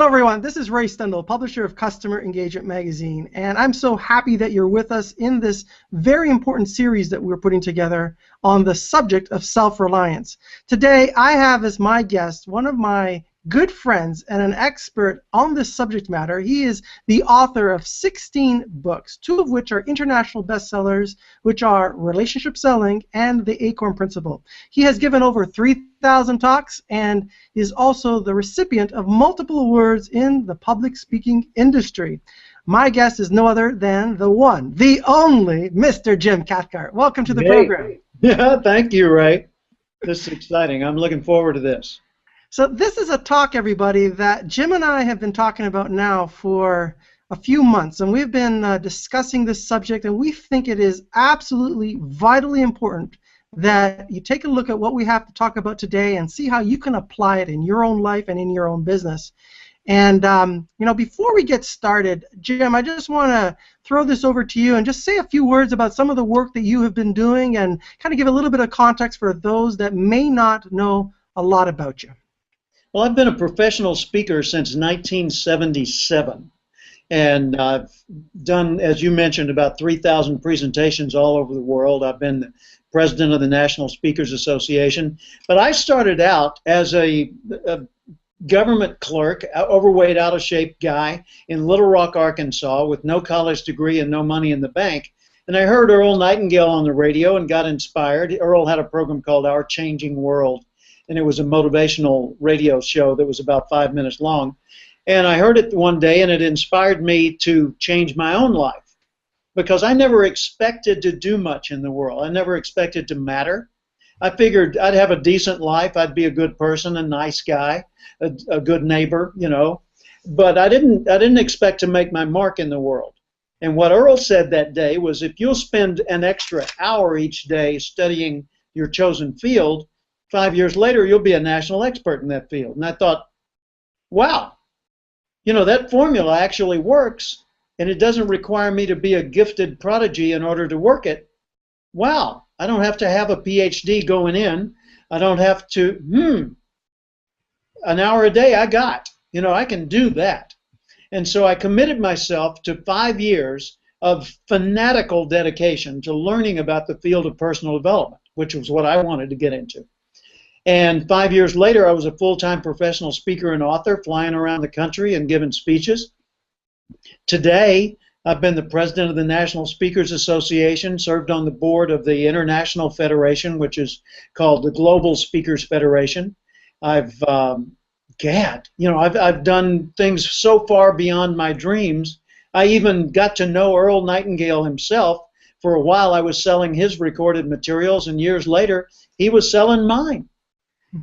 everyone, this is Ray Stendel, publisher of Customer Engagement Magazine, and I'm so happy that you're with us in this very important series that we're putting together on the subject of self-reliance. Today, I have as my guest one of my good friends and an expert on this subject matter. He is the author of 16 books, 2 of which are international bestsellers, which are Relationship Selling and The Acorn Principle. He has given over 3,000 talks and is also the recipient of multiple awards in the public speaking industry. My guest is no other than the one, the only, Mr. Jim Cathcart. Welcome to the program. Yeah, thank you, Ray. This is exciting. I'm looking forward to this. So this is a talk, everybody, that Jim and I have been talking about now for a few months, and we've been discussing this subject, and we think it is absolutely vitally important that you take a look at what we have to talk about today and see how you can apply it in your own life and in your own business. And you know, before we get started, Jim, I just want to throw this over to you and just say a few words about some of the work that you have been doing and kind of give a little bit of context for those that may not know a lot about you. Well, I've been a professional speaker since 1977, and I've done, as you mentioned, about 3,000 presentations all over the world. I've been the president of the National Speakers Association, but I started out as a government clerk, overweight, out-of-shape guy in Little Rock, Arkansas, with no college degree and no money in the bank. And I heard Earl Nightingale on the radio and got inspired. Earl had a program called Our Changing World, and it was a motivational radio show that was about 5 minutes long. And I heard it one day, and it inspired me to change my own life, because I never expected to do much in the world. I never expected to matter. I figured I'd have a decent life, I'd be a good person, a nice guy, a good neighbor, you know. But I didn't expect to make my mark in the world. And what Earl said that day was, if you'll spend an extra hour each day studying your chosen field, 5 years later, you'll be a national expert in that field. And I thought, wow, you know, that formula actually works, and it doesn't require me to be a gifted prodigy in order to work it. Wow, I don't have to have a PhD going in. I don't have to, an hour a day I got. You know, I can do that. And so I committed myself to 5 years of fanatical dedication to learning about the field of personal development, which was what I wanted to get into. And 5 years later, I was a full-time professional speaker and author, flying around the country and giving speeches. Today, I've been the president of the National Speakers Association, served on the board of the International Federation, which is called the Global Speakers Federation. I've done things so far beyond my dreams. I even got to know Earl Nightingale himself. For a while, I was selling his recorded materials, and years later, he was selling mine.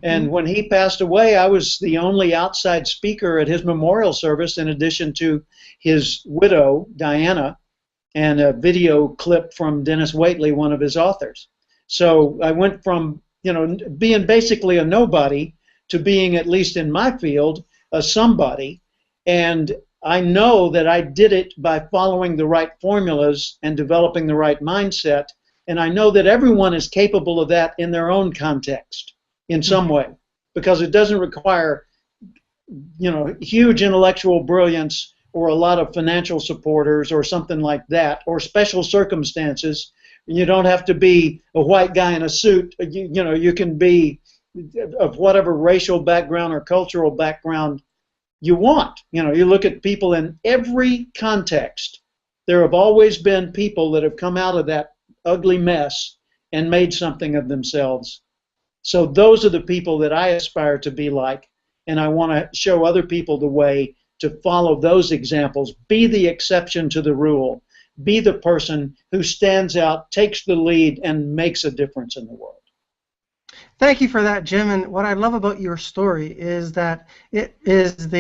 And when he passed away, I was the only outside speaker at his memorial service, in addition to his widow, Diana, and a video clip from Dennis Waitley, one of his authors. So I went from, you know, being basically a nobody to being, at least in my field, a somebody. And I know that I did it by following the right formulas and developing the right mindset. And I know that everyone is capable of that in their own context, in some way, because it doesn't require, you know, huge intellectual brilliance or a lot of financial supporters or something like that, or special circumstances. You don't have to be a white guy in a suit. You know, you can be of whatever racial background or cultural background you want. You know, you look at people in every context. There have always been people that have come out of that ugly mess and made something of themselves. So those are the people that I aspire to be like, and I want to show other people the way to follow those examples. Be the exception to the rule. Be the person who stands out, takes the lead, and makes a difference in the world. Thank you for that, Jim. And what I love about your story is that it is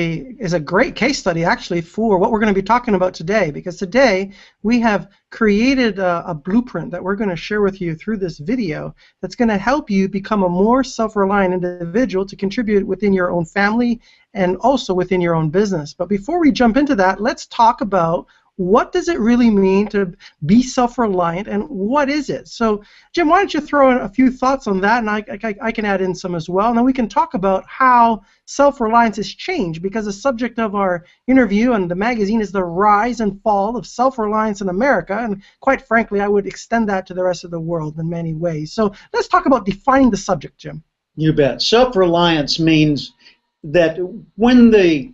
a great case study, actually, for what we're going to be talking about today. Because today we have created a blueprint that we're going to share with you through this video that's going to help you become a more self-reliant individual to contribute within your own family and also within your own business. But before we jump into that, let's talk about what does it really mean to be self-reliant, and what is it? So, Jim, why don't you throw in a few thoughts on that, and I can add in some as well, and then we can talk about how self-reliance has changed, because the subject of our interview and the magazine is the rise and fall of self-reliance in America, and quite frankly, I would extend that to the rest of the world in many ways. So let's talk about defining the subject, Jim. You bet. Self-reliance means that when the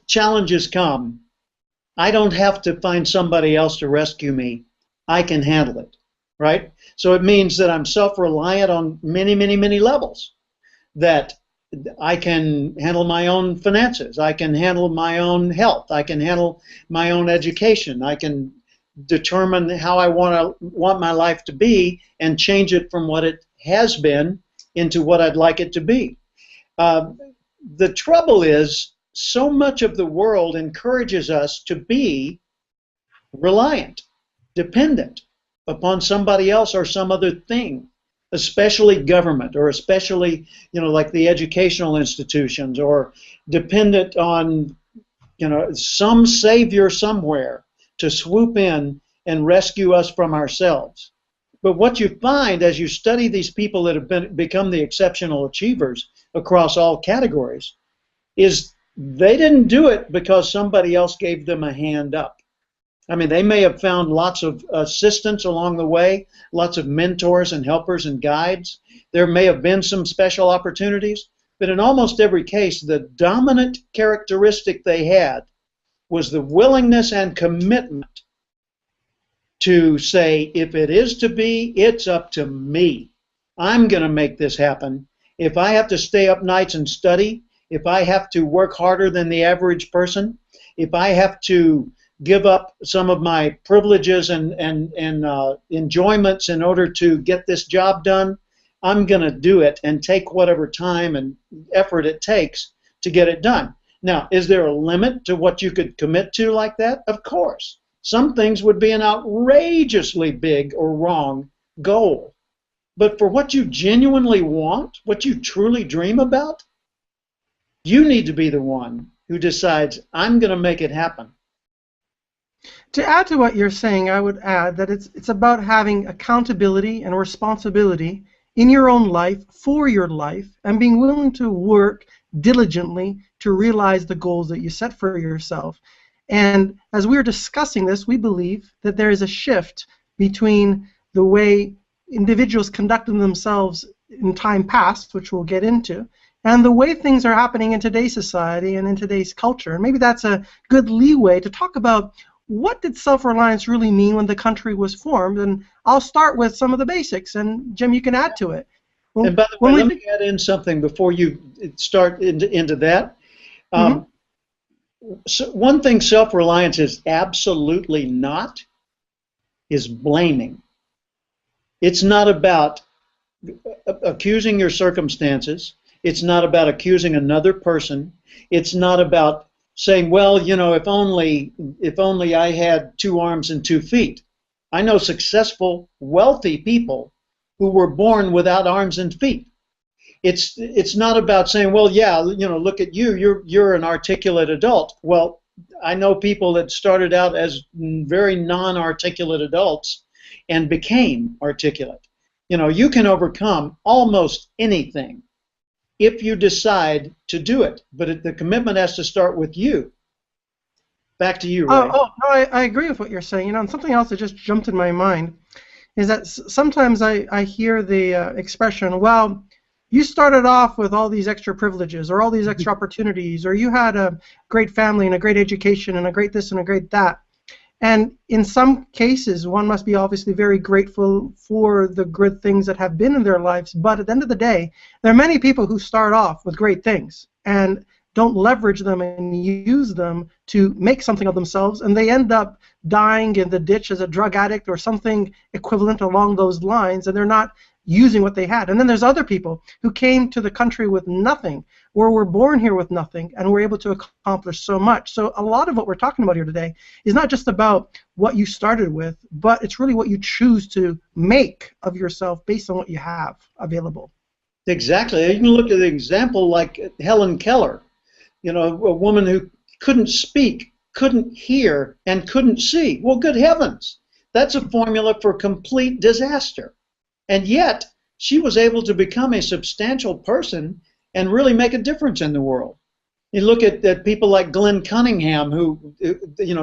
challenges come, I don't have to find somebody else to rescue me. I can handle it, right? So it means that I'm self-reliant on many, many, many levels. That I can handle my own finances. I can handle my own health. I can handle my own education. I can determine how I want my life to be and change it from what it has been into what I'd like it to be. The trouble is, so much of the world encourages us to be reliant, dependent upon somebody else or some other thing, especially government, or especially, like the educational institutions, or dependent on, some savior somewhere to swoop in and rescue us from ourselves. But what you find as you study these people that have become the exceptional achievers across all categories is they didn't do it because somebody else gave them a hand up. I mean, they may have found lots of assistance along the way, lots of mentors and helpers and guides. There may have been some special opportunities, but in almost every case, the dominant characteristic they had was the willingness and commitment to say, if it is to be, it's up to me. I'm going to make this happen. If I have to stay up nights and study, if I have to work harder than the average person, if I have to give up some of my privileges and enjoyments in order to get this job done, I'm going to do it and take whatever time and effort it takes to get it done. Now, is there a limit to what you could commit to like that? Of course. Some things would be an outrageously big or wrong goal. But for what you genuinely want, what you truly dream about, you need to be the one who decides, I'm going to make it happen. To add to what you're saying, I would add that it's about having accountability and responsibility in your own life, for your life, and being willing to work diligently to realize the goals that you set for yourself. And as we're discussing this, we believe that there is a shift between the way individuals conducted themselves in time past, which we'll get into, and the way things are happening in today's society and in today's culture. And maybe that's a good leeway to talk about what did self-reliance really mean when the country was formed. And I'll start with some of the basics, and Jim, you can add to it. And by the way, let me add in something before you start into that. So one thing self-reliance is absolutely not is blaming. It's not about accusing your circumstances. It's not about accusing another person. It's not about saying, well, if only I had 2 arms and 2 feet. I know successful, wealthy people who were born without arms and feet. It's not about saying, well, yeah, look at you, you're an articulate adult. Well, I know people that started out as very non-articulate adults and became articulate. You can overcome almost anything if you decide to do it, but the commitment has to start with you. Back to you, Ray. No, I agree with what you're saying. And something else that just jumped in my mind is that sometimes I hear the expression, well, you started off with all these extra privileges or all these extra opportunities, or you had a great family and a great education and a great this and a great that. And in some cases, one must be obviously very grateful for the good things that have been in their lives, but at the end of the day, there are many people who start off with great things and don't leverage them and use them to make something of themselves, and they end up dying in the ditch as a drug addict or something equivalent along those lines, and they're not using what they had. And then there's other people who came to the country with nothing, or were born here with nothing, and were able to accomplish so much. So a lot of what we're talking about here today is not just about what you started with, but it's really what you choose to make of yourself based on what you have available. Exactly. You can look at an example like Helen Keller, a woman who couldn't speak couldn't hear, and couldn't see. Well, good heavens, that's a formula for complete disaster. And yet, she was able to become a substantial person and really make a difference in the world. You look at people like Glenn Cunningham, who,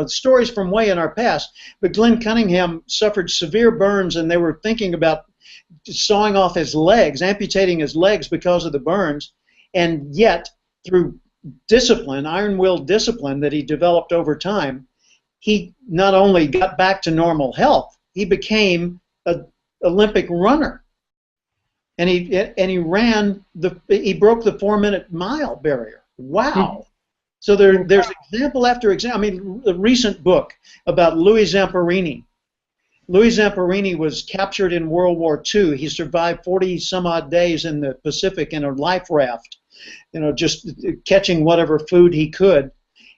stories from way in our past, but Glenn Cunningham suffered severe burns, and they were thinking about sawing off his legs, amputating his legs because of the burns, and yet, through discipline, iron-willed discipline that he developed over time, he not only got back to normal health, he became an Olympic runner. And he broke the 4-minute mile barrier. Wow. So there's example after example. I mean, a recent book about Louis Zamperini. Louis Zamperini was captured in World War II. He survived 40 some odd days in the Pacific in a life raft, just catching whatever food he could.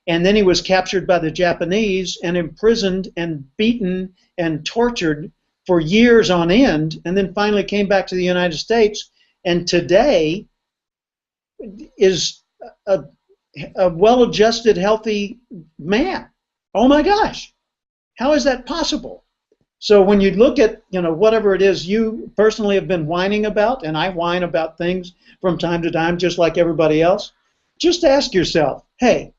And then he was captured by the Japanese and imprisoned and beaten and tortured for years on end, and then finally came back to the United States, and today is a well-adjusted, healthy man. Oh my gosh, how is that possible? So when you look at whatever it is you personally have been whining about, and I whine about things from time to time just like everybody else, just ask yourself, hey,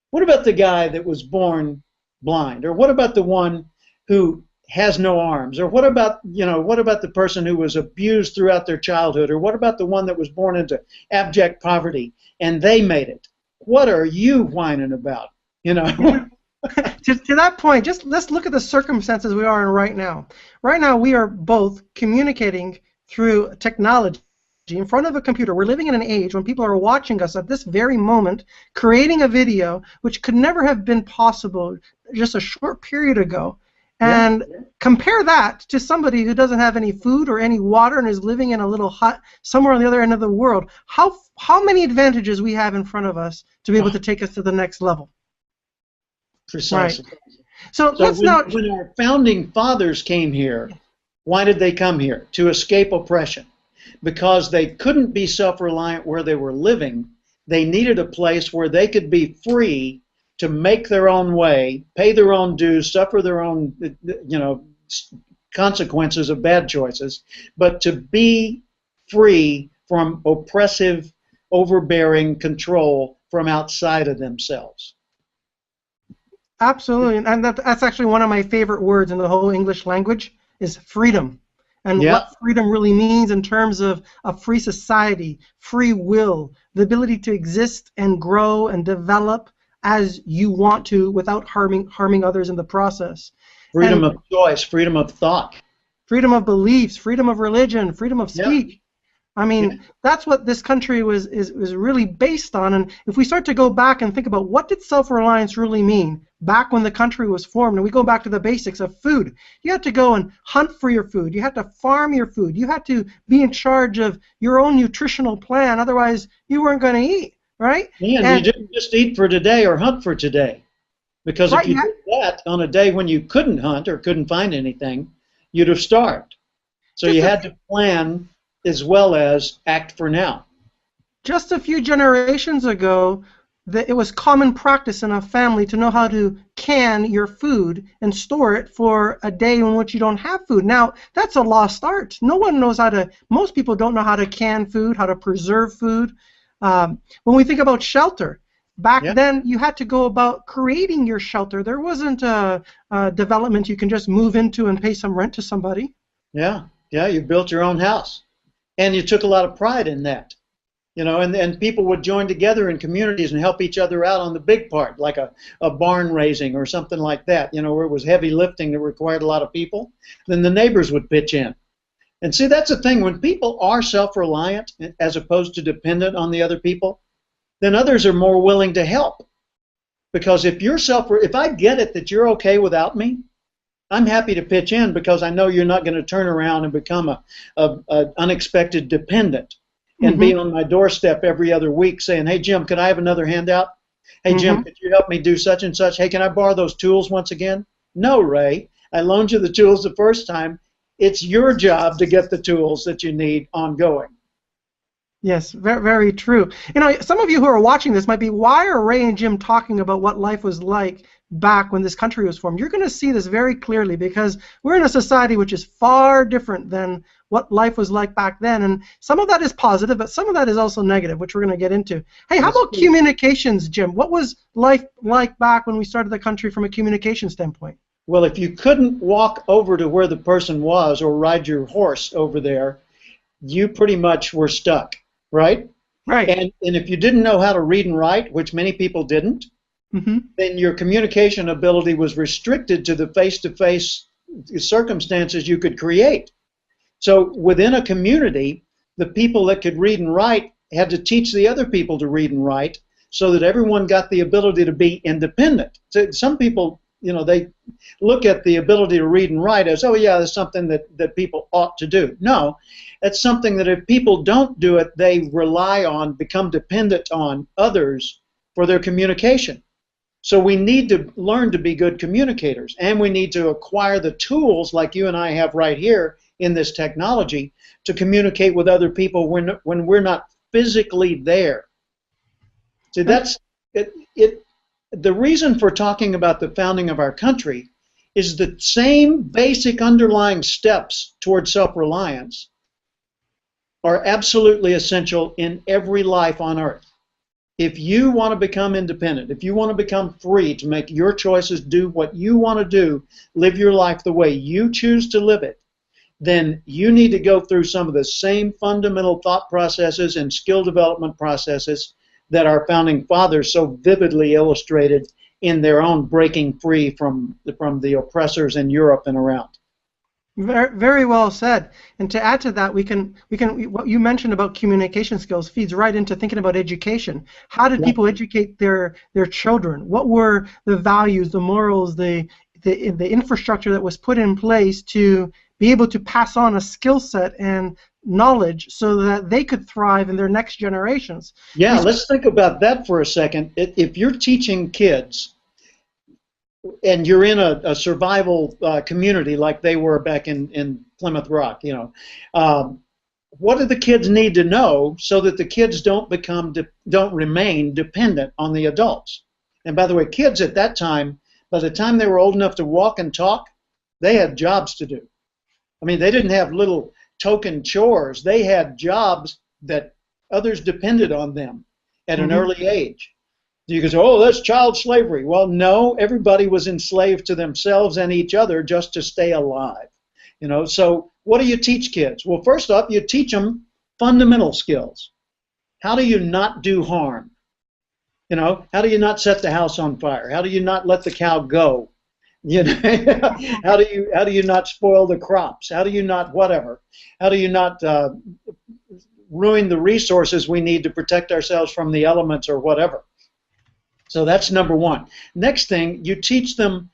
what about the guy that was born blind? Or what about the one who has no arms? Or what about the person who was abused throughout their childhood? Or what about the one that was born into abject poverty and they made it? What are you whining about? To that point, just let's look at the circumstances we are in right now. Right now, we are both communicating through technology in front of a computer. We're living in an age when people are watching us at this very moment, creating a video which could never have been possible just a short period ago. And compare that to somebody who doesn't have any food or any water and is living in a little hut somewhere on the other end of the world. How many advantages we have in front of us to be able to take us to the next level. Precisely. Right. So when our founding fathers came here, why did they come here? To escape oppression. Because they couldn't be self-reliant where they were living. They needed a place where they could be free to make their own way, pay their own dues, suffer their own, consequences of bad choices, but to be free from oppressive, overbearing control from outside of themselves. Absolutely, and that's actually one of my favorite words in the whole English language is freedom. And what freedom really means in terms of a free society, free will, the ability to exist and grow and develop as you want to without harming others in the process. Freedom of choice, freedom of thought. Freedom of beliefs, freedom of religion, freedom of speech. I mean, that's what this country is really based on. And if we start to go back and think about what did self-reliance really mean back when the country was formed, and we go back to the basics of food, you had to go and hunt for your food. You had to farm your food. You had to be in charge of your own nutritional plan. Otherwise, you weren't going to eat, right? And you didn't just eat for today or hunt for today. Because if you did that on a day when you couldn't hunt or couldn't find anything, you'd have starved. So you had to plan as well as act for now. Just a few generations ago, it was common practice in a family to know how to can your food and store it for a day in which you don't have food. Now, that's a lost art. No one knows how to, most people don't know how to can food, how to preserve food. When we think about shelter, back then you had to go about creating your shelter. There wasn't a development you can just move into and pay some rent to somebody. Yeah, you built your own house. And you took a lot of pride in that, and people would join together in communities and help each other out on the big part, like a barn raising or something like that, where it was heavy lifting that required a lot of people. Then the neighbors would pitch in. And see, that's the thing. When people are self-reliant as opposed to dependent on the other people, then others are more willing to help. Because if I get it that you're okay without me, I'm happy to pitch in because I know you're not going to turn around and become a unexpected dependent and be on my doorstep every other week saying, hey, Jim, can I have another handout? Hey, Jim, could you help me do such and such? Hey, can I borrow those tools once again? No, Ray. I loaned you the tools the first time. It's your job to get the tools that you need ongoing. Yes, very, very true. You know, some of you who are watching this might be, why are Ray and Jim talking about what life was like back when this country was formed? You're going to see this very clearly because we're in a society which is far different than what life was like back then. And some of that is positive, but some of that is also negative, which we're going to get into. Hey, how about communications, Jim? What was life like back when we started the country from a communication standpoint? Well, if you couldn't walk over to where the person was or ride your horse over there, you pretty much were stuck, right? Right. And if you didn't know how to read and write, which many people didn't, then your communication ability was restricted to the face-to-face circumstances you could create. So within a community, the people that could read and write had to teach the other people to read and write so that everyone got the ability to be independent. So some people, you know, they look at the ability to read and write as, oh yeah, that's something that people ought to do. No, it's something that if people don't do it, they rely on, become dependent on others for their communication. So we need to learn to be good communicators, and we need to acquire the tools like you and I have right here in this technology to communicate with other people when we're not physically there. See, that's it. The reason for talking about the founding of our country is the same basic underlying steps towards self-reliance are absolutely essential in every life on earth. If you want to become independent, if you want to become free to make your choices, do what you want to do, live your life the way you choose to live it, then you need to go through some of the same fundamental thought processes and skill development processes that our founding fathers so vividly illustrated in their own breaking free from the oppressors in Europe and around. Very, very well said. And to add to that, what you mentioned about communication skills feeds right into thinking about education. How did people educate their children? What were the values, the morals, the infrastructure that was put in place to be able to pass on a skill set and knowledge so that they could thrive in their next generations? Yeah, let's think about that for a second. If you're teaching kids and you're in a survival community like they were back in Plymouth Rock, you know, what do the kids need to know so that the kids don't remain dependent on the adults? And by the way, kids at that time, by the time they were old enough to walk and talk, they had jobs to do. I mean, they didn't have little token chores. They had jobs that others depended on them at an early age. You can say, oh, that's child slavery. Well, no, everybody was enslaved to themselves and each other just to stay alive. You know, so what do you teach kids? Well, first off, you teach them fundamental skills. How do you not do harm? You know, how do you not set the house on fire? How do you not let the cow go? You know, how do you not spoil the crops? How do you not whatever? How do you not ruin the resources we need to protect ourselves from the elements or whatever? So that's number one. Next thing, you teach them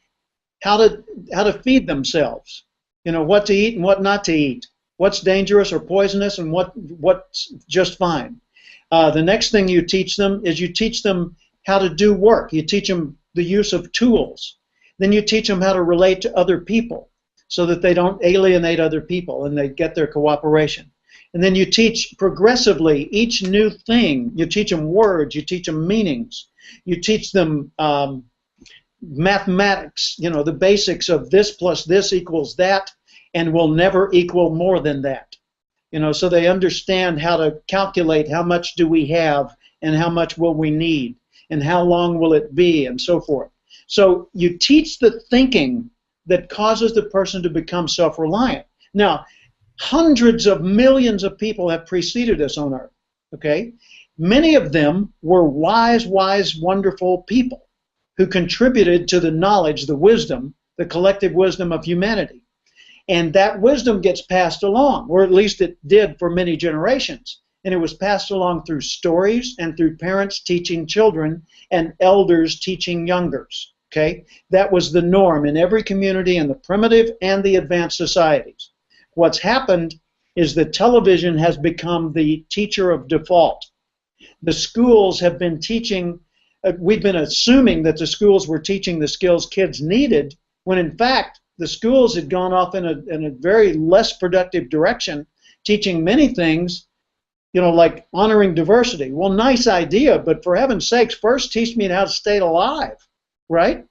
how to feed themselves. You know, what to eat and what not to eat. What's dangerous or poisonous and what's just fine. The next thing you teach them is you teach them how to do work. You teach them the use of tools. Then you teach them how to relate to other people so that they don't alienate other people and they get their cooperation. And then you teach progressively each new thing. You teach them words. You teach them meanings. You teach them mathematics, you know, the basics of this plus this equals that and will never equal more than that. You know, so they understand how to calculate how much do we have and how much will we need and how long will it be and so forth. So you teach the thinking that causes the person to become self-reliant. Now, hundreds of millions of people have preceded us on earth, okay? Many of them were wise, wonderful people who contributed to the knowledge, the wisdom, the collective wisdom of humanity. And that wisdom gets passed along, or at least it did for many generations. And it was passed along through stories and through parents teaching children and elders teaching youngers. Okay? That was the norm in every community in the primitive and the advanced societies. What's happened is that television has become the teacher of default. The schools have been teaching, we've been assuming that the schools were teaching the skills kids needed, when in fact the schools had gone off in a very less productive direction, teaching many things like honoring diversity. Well, nice idea, but for heaven's sakes, first teach me how to stay alive, right?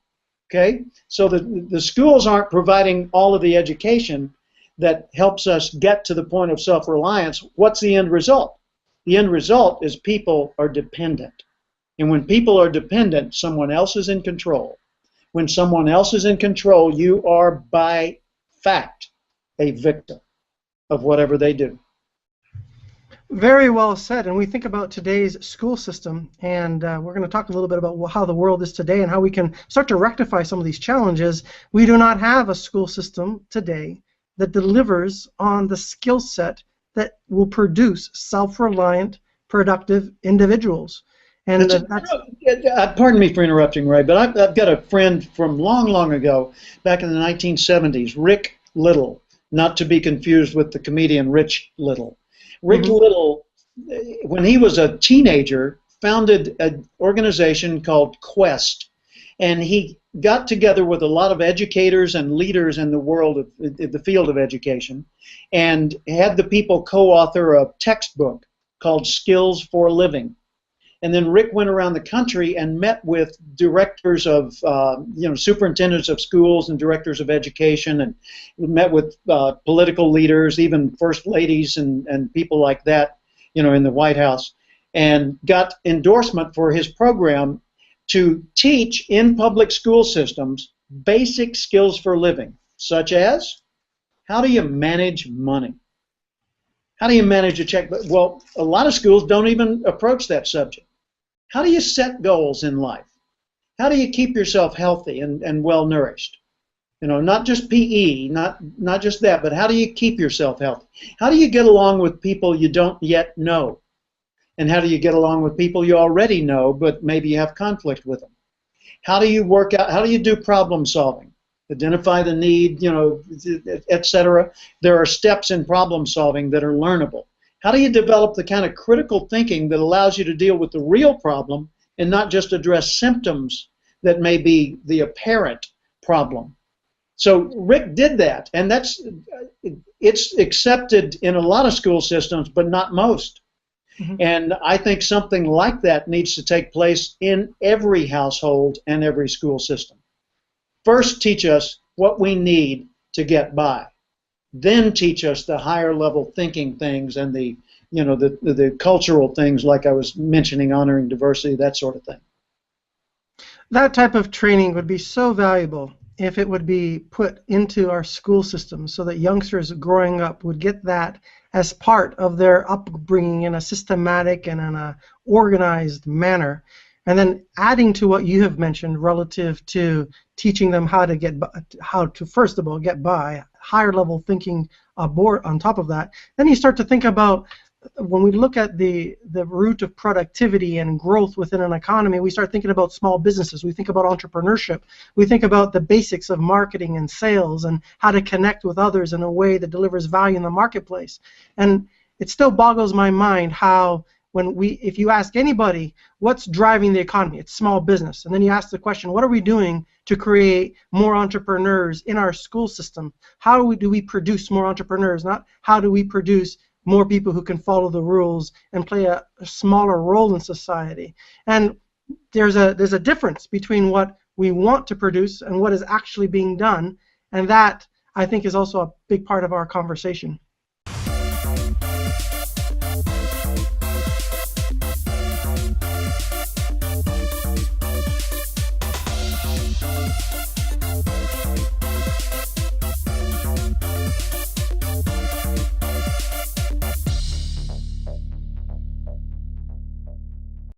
Okay, so the schools aren't providing all of the education that helps us get to the point of self-reliance. What's the end result? The end result is people are dependent. And when people are dependent, someone else is in control. When someone else is in control, you are by fact a victim of whatever they do. Very well said. And we think about today's school system, and we're going to talk a little bit about how the world is today and how we can start to rectify some of these challenges. We do not have a school system today that delivers on the skill set that will produce self-reliant, productive individuals. And pardon me for interrupting, Ray, but I've got a friend from long, long ago, back in the 1970s, Rick Little, not to be confused with the comedian Rich Little. Rick Little, when he was a teenager, founded an organization called Quest, and he got together with a lot of educators and leaders in the world of the field of education, and had the people co-author a textbook called Skills for Living. And then Rick went around the country and met with directors of, superintendents of schools and directors of education, and met with political leaders, even first ladies and people like that, in the White House, and got endorsement for his program to teach in public school systems basic skills for living, such as how do you manage money? How do you manage a checkbook? Well, a lot of schools don't even approach that subject. How do you set goals in life? How do you keep yourself healthy and well nourished? Not just PE, not just that, but how do you keep yourself healthy? How do you get along with people you don't yet know? And how do you get along with people you already know, but maybe you have conflict with them? How do you work out? How do you do problem solving? Identify the need, etc. There are steps in problem solving that are learnable. How do you develop the kind of critical thinking that allows you to deal with the real problem and not just address symptoms that may be the apparent problem? So Rick did that, and it's accepted in a lot of school systems, but not most. And I think something like that needs to take place in every household and every school system. First, teach us what we need to get by. Then teach us the higher level thinking things and the cultural things, like I was mentioning, honoring diversity, that sort of thing. That type of training would be so valuable if it would be put into our school system so that youngsters growing up would get that as part of their upbringing in a systematic and in a organized manner. And then adding to what you have mentioned relative to teaching them how to first of all get by, higher level thinking aboard on top of that, then you start to think about, when we look at the root of productivity and growth within an economy, we start thinking about small businesses. We think about entrepreneurship. We think about the basics of marketing and sales and how to connect with others in a way that delivers value in the marketplace. And it still boggles my mind how if you ask anybody what's driving the economy, it's small business. And then you ask the question, what are we doing to create more entrepreneurs in our school system? How do we produce more entrepreneurs? Not how do we produce more people who can follow the rules and play a smaller role in society. And there's a difference between what we want to produce and what is actually being done, and that, I think, is also a big part of our conversation.